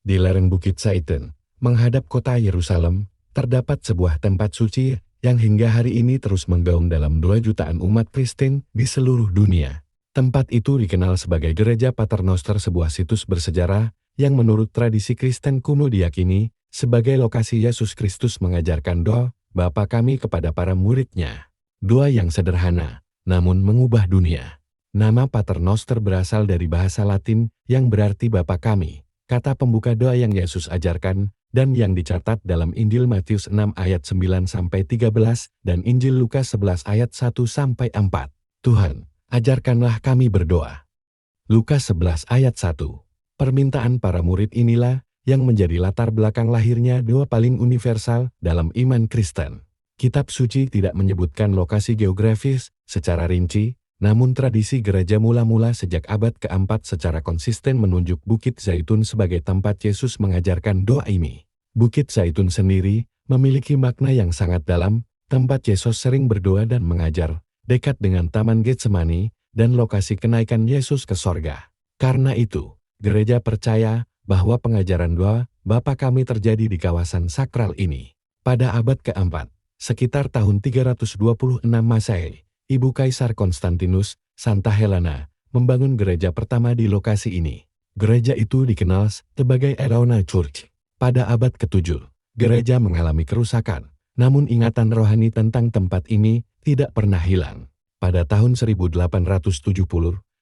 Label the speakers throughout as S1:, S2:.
S1: Di lereng Bukit Zaitun, menghadap kota Yerusalem, terdapat sebuah tempat suci yang hingga hari ini terus menggaung dalam 2 jutaan umat Kristen di seluruh dunia. Tempat itu dikenal sebagai Gereja Paternoster, sebuah situs bersejarah yang menurut tradisi Kristen kuno diyakini sebagai lokasi Yesus Kristus mengajarkan doa Bapa kami kepada para muridnya. Doa yang sederhana, namun mengubah dunia. Nama Paternoster berasal dari bahasa Latin yang berarti Bapa kami, kata pembuka doa yang Yesus ajarkan dan yang dicatat dalam Injil Matius 6 ayat 9-13 dan Injil Lukas 11 ayat 1-4. Tuhan, ajarkanlah kami berdoa. Lukas 11 ayat 1. Permintaan para murid inilah yang menjadi latar belakang lahirnya doa paling universal dalam iman Kristen. Kitab suci tidak menyebutkan lokasi geografis secara rinci, namun tradisi gereja mula-mula sejak abad ke-4 secara konsisten menunjuk Bukit Zaitun sebagai tempat Yesus mengajarkan doa ini. Bukit Zaitun sendiri memiliki makna yang sangat dalam, tempat Yesus sering berdoa dan mengajar, dekat dengan Taman Getsemani dan lokasi kenaikan Yesus ke sorga. Karena itu, gereja percaya bahwa pengajaran doa Bapa kami terjadi di kawasan sakral ini. Pada abad ke-4, sekitar tahun 326 Masehi, Ibu Kaisar Konstantinus, Santa Helena, membangun gereja pertama di lokasi ini. Gereja itu dikenal sebagai Erauna Church. Pada abad ke-7, gereja mengalami kerusakan, namun ingatan rohani tentang tempat ini tidak pernah hilang. Pada tahun 1870,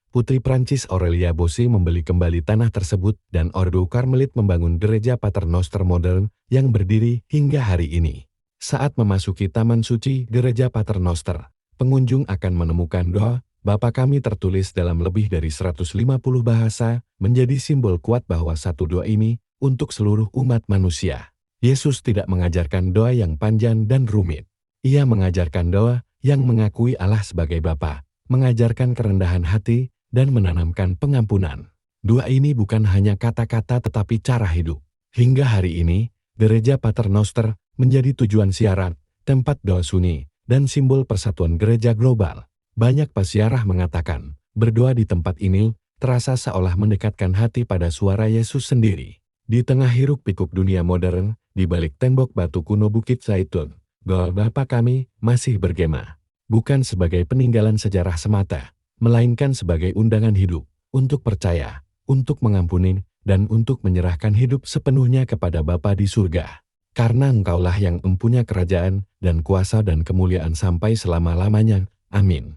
S1: Putri Prancis Aurelia Bossi membeli kembali tanah tersebut dan Ordo Karmelit membangun gereja Paternoster modern yang berdiri hingga hari ini. Saat memasuki Taman Suci Gereja Paternoster, pengunjung akan menemukan doa Bapa kami tertulis dalam lebih dari 150 bahasa, menjadi simbol kuat bahwa satu doa ini untuk seluruh umat manusia. Yesus tidak mengajarkan doa yang panjang dan rumit. Ia mengajarkan doa yang mengakui Allah sebagai Bapa, mengajarkan kerendahan hati, dan menanamkan pengampunan. Doa ini bukan hanya kata-kata tetapi cara hidup. Hingga hari ini, Gereja Paternoster menjadi tujuan siaran, tempat doa sunyi, dan simbol persatuan gereja global. Banyak pesiarah mengatakan, berdoa di tempat ini terasa seolah mendekatkan hati pada suara Yesus sendiri. Di tengah hiruk-pikuk dunia modern, di balik tembok batu kuno Bukit Zaitun, doa Bapa kami masih bergema. Bukan sebagai peninggalan sejarah semata, melainkan sebagai undangan hidup, untuk percaya, untuk mengampuni, dan untuk menyerahkan hidup sepenuhnya kepada Bapa di surga. Karena Engkaulah yang mempunyai kerajaan, dan kuasa dan kemuliaan sampai selama-lamanya. Amin.